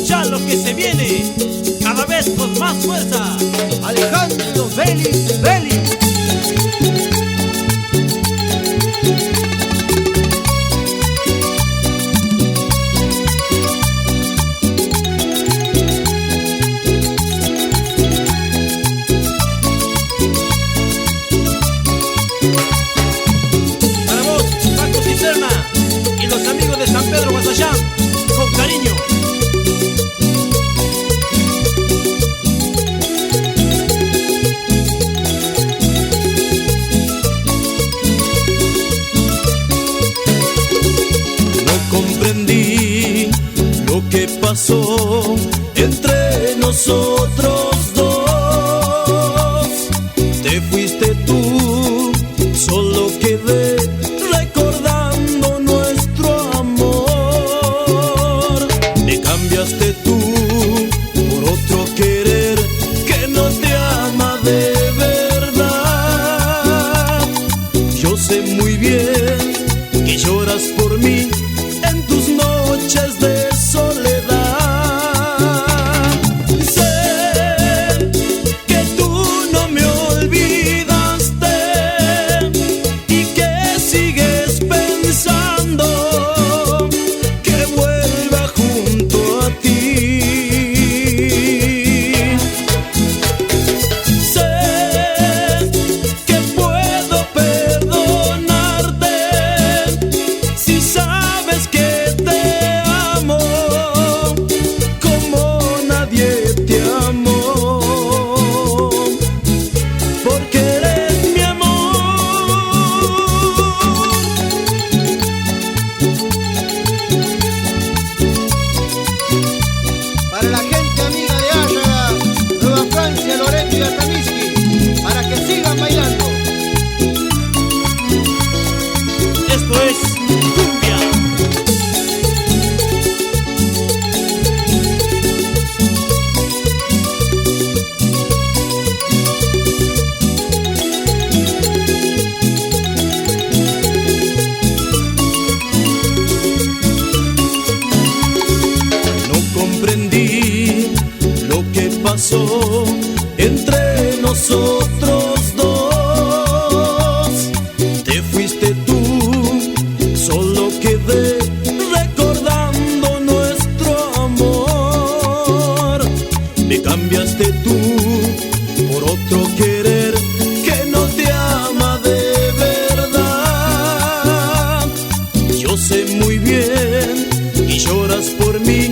escucha lo que se viene, cada vez con más fuerza. Alejandro Félix Félix. Para vos, Paco Cisterna y los amigos de San Pedro Guasayán, con cariño. Comprendí lo que pasó entre nosotros dos. Te fuiste tú, solo quedé recordando nuestro amor. Me cambiaste tú por otro querer que no te ama de verdad. Yo sé muy bien que lloras por mí en tus noches de soledad. Sé que tú no me olvidaste y que sigues pensando que vuelva junto a ti. Sé que puedo perdonarte si sabes que te amo como nadie te amó, porque eres mi amor. Para la gente amiga de Áraga, Nueva Francia, Loreto y Atamisqui, para que sigan bailando. Esto es cumbia. No comprendí lo que pasó entre nosotros dos. Te fuiste tú, solo quedé recordando nuestro amor. Me cambiaste tú por otro querer que no te ama de verdad. Yo sé muy bien que lloras por mí